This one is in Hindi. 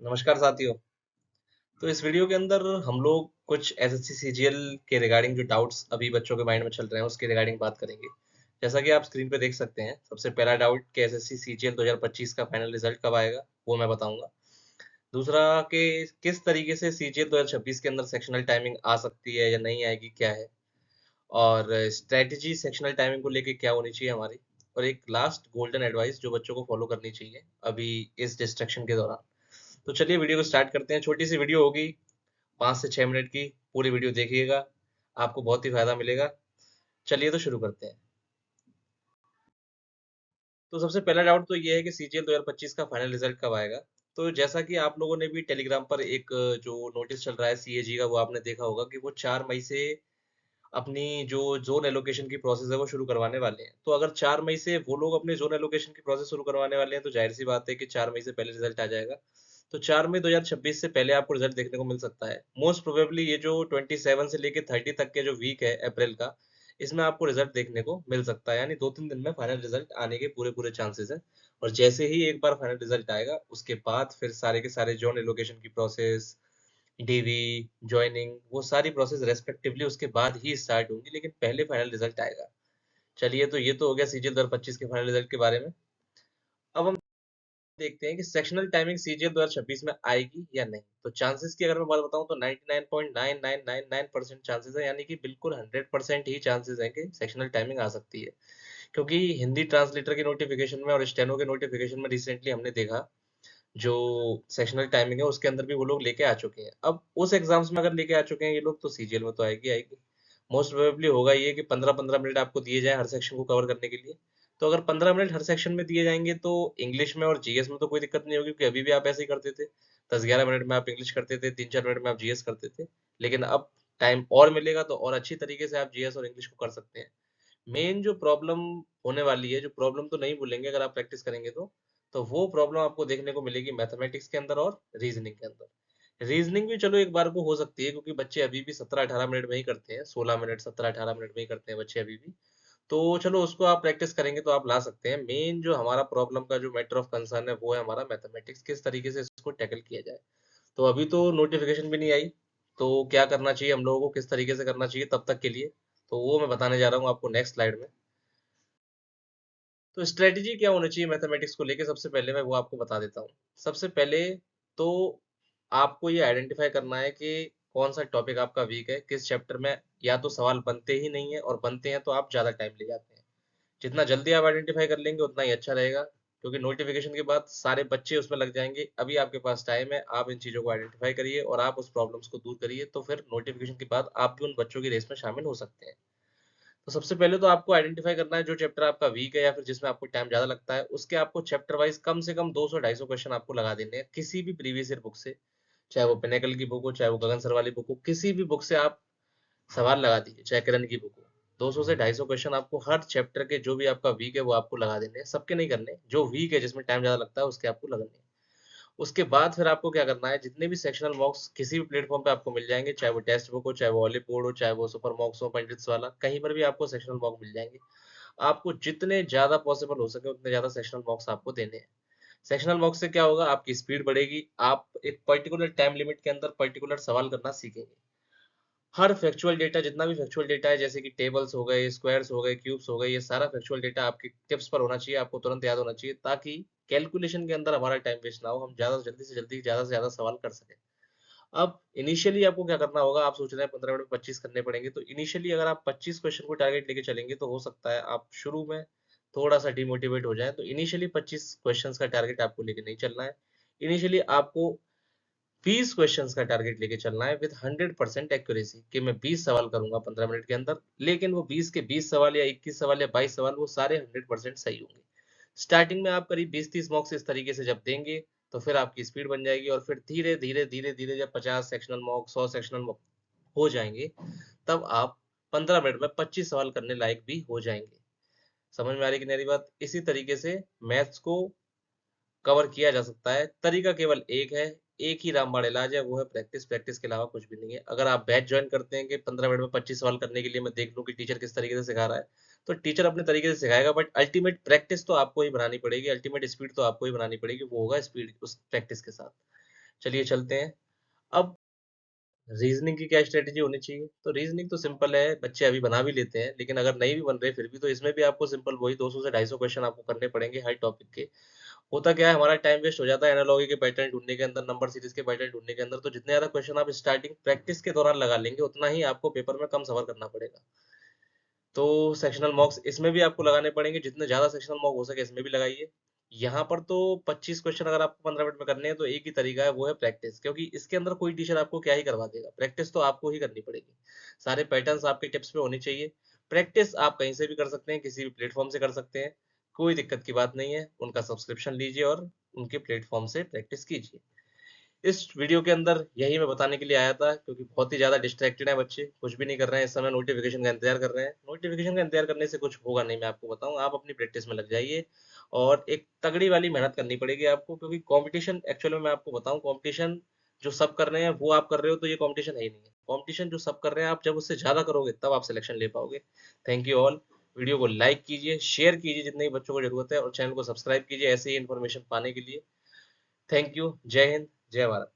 नमस्कार साथियों। तो इस वीडियो के अंदर हम लोग कुछ एसएससी सीजीएल के रिगार्डिंग जो डाउट्स अभी बच्चों के माइंड में चल रहे हैं उसके रिगार्डिंग बात करेंगे। जैसा कि आप स्क्रीन पे देख सकते हैं, सबसे पहला डाउट कि एसएससी सीजीएल 2025 का फाइनल रिजल्ट कब आएगा, वो मैं बताऊंगा। दूसरा कि किस तरीके से सीजीएल 2026 के अंदर सेक्शनल टाइमिंग आ सकती है या नहीं आएगी, क्या है, और स्ट्रेटजी सेक्शनल टाइमिंग को लेके क्या होनी चाहिए हमारी, और एक लास्ट गोल्डन एडवाइस जो बच्चों को फॉलो करनी चाहिए अभी इस डिस्ट्रक्शन के दौरान। तो चलिए वीडियो को स्टार्ट करते हैं। छोटी सी वीडियो होगी, 5 से 6 मिनट की। पूरी वीडियो देखिएगा, आपको बहुत ही फायदा मिलेगा। चलिए तो शुरू करते हैं। तो सबसे पहला डाउट तो ये है कि सीजीएल 2025 का फाइनल रिजल्ट कब आएगा। तो जैसा कि आप लोगों ने भी टेलीग्राम पर एक जो नोटिस चल रहा है सीएजी का, वो आपने देखा होगा कि वो 4 मई से अपनी जो जोन एलोकेशन की प्रोसेस है वो शुरू करवाने वाले हैं। तो अगर 4 मई से वो लोग अपने जोन एलोकेशन की प्रोसेस शुरू करवाने वाले हैं तो जाहिर सी बात है कि 4 मई से पहले रिजल्ट आ जाएगा। तो 4 मई 2026 से पहले आपको रिजल्ट देखने को मिल सकता है। मोस्ट प्रोबेबली ये जो 27 से लेके 30 तक के जो वीक है अप्रैल का, इसमें आपको रिजल्ट देखने को मिल सकता है। यानी 2-3 दिन में फाइनल रिजल्ट आने के पूरे पूरे चांसेस हैं। और जैसे ही एक बार फाइनल रिजल्ट आएगा उसके बाद फिर सारे के सारे जोन एलोकेशन की प्रोसेस, डीवी, जॉइनिंग, वो सारी प्रोसेस रेस्पेक्टिवली उसके बाद ही स्टार्ट होंगी, लेकिन पहले फाइनल रिजल्ट आएगा। चलिए, तो ये तो हो गया सीजीएल 2025 के फाइनल रिजल्ट के बारे में। अब हम देखते हैं कि सेक्शनल टाइमिंग सीजीएल 2026 में आएगी या नहीं। तो चांसेस की अगर मैं बात बताऊं तो 99.9999% चांसेस है, यानी कि बिल्कुल 100% ही चांसेस है कि सेक्शनल टाइमिंग आ सकती है। क्योंकि हिंदी ट्रांसलेटर के नोटिफिकेशन में और स्टेनो के नोटिफिकेशन में रिसेंटली हमने देखा, जो सेक्शनल टाइमिंग है उसके अंदर भी वो लोग लेके आ चुके हैं। अब उस एग्जाम्स में अगर लेके आ चुके हैं ये लोग, तो सीजीएल में तो आएगी आएगी। मोस्ट प्रोबेबली होगा ये कि 15-15 मिनट आपको दिए जाए हर सेक्शन को कवर करने के लिए। तो अगर 15 मिनट हर सेक्शन में दिए जाएंगे तो इंग्लिश में और जीएस में तो कोई दिक्कत नहीं होगी, क्योंकि अभी भी आप ऐसे ही करते थे। 10-11 मिनट में आप इंग्लिश करते थे, 3-4 मिनट में आप जीएस करते थे। लेकिन अब टाइम और मिलेगा तो और अच्छी तरीके से आप जीएस और इंग्लिश को कर सकते हैं। मेन जो प्रॉब्लम होने वाली है, जो प्रॉब्लम तो नहीं बोलेंगे अगर आप प्रैक्टिस करेंगे तो वो प्रॉब्लम आपको देखने को मिलेगी मैथमेटिक्स के अंदर और रीजनिंग के अंदर। रीजनिंग भी चलो एक बार को हो सकती है, क्योंकि बच्चे अभी भी 17-18 मिनट में ही करते हैं, 16 मिनट 17-18 मिनट में ही करते हैं बच्चे अभी भी। तो चलो उसको आप प्रैक्टिस करेंगे तो आप ला सकते हैं। मेन जो हमारा प्रॉब्लम का जो मैटर ऑफ कंसर्न है वो है हमारा मैथमेटिक्स, किस तरीके से इसको टैकल किया जाए। तो अभी तो नोटिफिकेशन भी नहीं आई, तो क्या करना चाहिए हम लोगों को, किस तरीके से करना चाहिए तब तक के लिए, तो वो मैं बताने जा रहा हूँ आपको नेक्स्ट स्लाइड में। तो स्ट्रेटेजी क्या होनी चाहिए मैथमेटिक्स को लेके, सबसे पहले मैं वो आपको बता देता हूँ। सबसे पहले तो आपको ये आइडेंटिफाई करना है कि कौन सा टॉपिक आपका वीक है, किस चैप्टर में या तो सवाल बनते ही नहीं है, और बनते हैं तो आप ज़्यादा टाइम ले जाते हैं। जितना जल्दी आप आइडेंटिफाई कर लेंगे उतना ही अच्छा रहेगा, क्योंकि नोटिफिकेशन के बाद सारे बच्चे उसमें लग जाएंगे। अभी आपके पास टाइम है, आप इन चीज़ों को आइडेंटिफाई करिए और आप उस प्रॉब्लम्स को दूर करिए, तो फिर नोटिफिकेशन के बाद आप भी उन बच्चों की रेस में शामिल हो सकते हैं। तो सबसे पहले तो आपको आइडेंटिफाई करना है जो चैप्टर आपका वीक है या फिर जिसमें आपको टाइम ज्यादा लगता है, उसके आपको चैप्टर वाइज कम से कम 200-250 क्वेश्चन आपको लगा देने हैं किसी भी प्रीवियस ईयर बुक से। चाहे वो पिनेकल की बुक हो, चाहे वो गगन सर वाली बुक हो, किसी भी बुक से आप सवाल लगा दीजिए, चाहे किरण की बुक हो। 200 से 250 क्वेश्चन आपको हर चैप्टर के, जो भी आपका वीक है वो आपको लगा देने हैं। सबके नहीं करने, जो वीक है जिसमें टाइम ज्यादा लगता है उसके आपको लगाने हैं। उसके बाद फिर आपको क्या करना है, जितने भी सेक्शनल मॉक्स किसी भी प्लेटफॉर्म पे आपको मिल जाएंगे, चाहे वो टेक्स्ट बुक हो, चाहे वो ऑलिव बोर्ड हो, चाहे वो सुपर मॉक्स हो पंडित वाला, कहीं पर भी आपको सेक्शनल मॉक मिल जाएंगे। आपको जितने ज्यादा पॉसिबल हो सके उतने ज्यादा सेक्शनल मॉक्स आपको देने हैं। सेक्शनल मॉक्स से क्या होगा, आपकी स्पीड बढ़ेगी, आप एक पर्टिकुलर टाइम लिमिट के अंदर पर्टिकुलर सवाल करना सीखेंगे। हर फैक्चुअल डेटा, जितना भी फैक्चुअल डेटा है, जैसे कि टेबल्स हो गए, स्क्वायर्स हो गए, क्यूब्स हो गए, ये सारा फैक्चुअल डेटा आपके टिप्स पर होना चाहिए, आपको तुरंत याद होना चाहिए, ताकि कैलकुलेशन के अंदर हमारा टाइम वेस्ट ना हो, हम ज्यादा जल्दी से जल्दी ज्यादा से ज्यादा सवाल कर सकें। अब इनिशियली आपको क्या करना होगा, आप सोच रहे हैं 15 मिनट में 25 करने पड़ेंगे, तो इनिशियली अगर आप 25 क्वेश्चन को टारगेट लेके चलेंगे तो हो सकता है आप शुरू में थोड़ा सा डिमोटिवेट हो जाए। तो इनिशियली 25 क्वेश्चंस का टारगेट आपको लेके नहीं चलना है। इनिशियली आपको 20 क्वेश्चंस का टारगेट लेके चलना है विद 100% एक्यूरेसी, कि मैं 20 सवाल करूंगा 15 मिनट के अंदर, लेकिन वो 20 के 20 सवाल या 21 सवाल या 22 सवाल वो सारे 100% सही होंगे। स्टार्टिंग में आप करीब 20-30 मॉक्स इस तरीके से जब देंगे तो फिर आपकी स्पीड बन जाएगी, और फिर धीरे धीरे धीरे धीरे जब 50 सेक्शनल मॉक, 100 सेक्शनल मॉक हो जाएंगे, तब आप 15 मिनट में 25 सवाल करने लायक भी हो जाएंगे। समझ में आ रही कि मेरी बात? इसी तरीके से मैथ्स को कवर किया जा सकता है। तरीका केवल एक है, एक ही रामबाण इलाज है, वो है प्रैक्टिस। प्रैक्टिस के अलावा कुछ भी नहीं है। अगर आप बैच ज्वाइन करते हैं कि 15 मिनट में 25 सवाल करने के लिए मैं देख लूं कि टीचर किस तरीके से सिखा रहा है, तो टीचर अपने तरीके से सिखाएगा, बट अल्टीमेट प्रैक्टिस तो आपको ही बनानी पड़ेगी, अल्टीमेट स्पीड तो आपको ही बनानी पड़ेगी, वो होगा स्पीड उस प्रैक्टिस के साथ। चलिए चलते हैं। अब रीजनिंग की क्या स्ट्रेटेजी होनी चाहिए? तो रीजनिंग तो सिंपल है, बच्चे अभी बना भी लेते हैं, लेकिन अगर नहीं भी बन रहे फिर भी, तो इसमें भी आपको सिंपल वही 200 से 250 क्वेश्चन आपको करने पड़ेंगे हर टॉपिक के। होता क्या है, हमारा टाइम वेस्ट हो जाता है एनालॉजी के पैटर्न ढूंढने के अंदर, नंबर सीरीज के पैटर्न ढूंढने के अंदर। तो जितने ज्यादा क्वेश्चन आप स्टार्टिंग प्रैक्टिस के दौरान लगा लेंगे, उतना ही आपको पेपर में कम सफर करना पड़ेगा। तो सेक्शनल मॉक्स इसमें भी आपको लगाने पड़ेंगे, जितने ज्यादा सेक्शनल मॉक हो सके इसमें भी लगाइए। यहाँ पर तो 25 क्वेश्चन अगर आपको 15 मिनट में करने हैं, तो एक ही तरीका है, वो है प्रैक्टिस। क्योंकि इसके अंदर कोई टीचर आपको क्या ही करवा देगा, प्रैक्टिस तो आपको ही करनी पड़ेगी। सारे पैटर्न्स आपके टिप्स पे होने चाहिए। प्रैक्टिस आप कहीं से भी कर सकते हैं, किसी भी प्लेटफॉर्म से कर सकते हैं, कोई दिक्कत की बात नहीं है। उनका सब्सक्रिप्शन लीजिए और उनके प्लेटफॉर्म से प्रैक्टिस कीजिए। इस वीडियो के अंदर यही मैं बताने के लिए आया था, क्योंकि बहुत ही ज़्यादा डिस्ट्रैक्टेड है बच्चे, कुछ भी नहीं कर रहे हैं इस समय, नोटिफिकेशन का इंतजार कर रहे हैं। नोटिफिकेशन का इंतजार करने से कुछ होगा नहीं, मैं आपको बताऊं। आप अपनी प्रैक्टिस में लग जाइए, और एक तगड़ी वाली मेहनत करनी पड़ेगी आपको, क्योंकि कंपटीशन एक्चुअली में मैं आपको बताऊं, कंपटीशन जो सब कर रहे हैं वो आप कर रहे हो, तो ये कंपटीशन है ही नहीं है। कंपटीशन जो सब कर रहे हैं, आप जब उससे ज़्यादा करोगे तब आप सिलेक्शन ले पाओगे। Thank you all. वीडियो को लाइक कीजिए, शेयर कीजिए जितने भी बच्चों को जरूरत है, और चैनल को सब्सक्राइब कीजिए ऐसे ही इन्फॉर्मेशन पाने के लिए। Thank you. जय हिंद, जय भारत।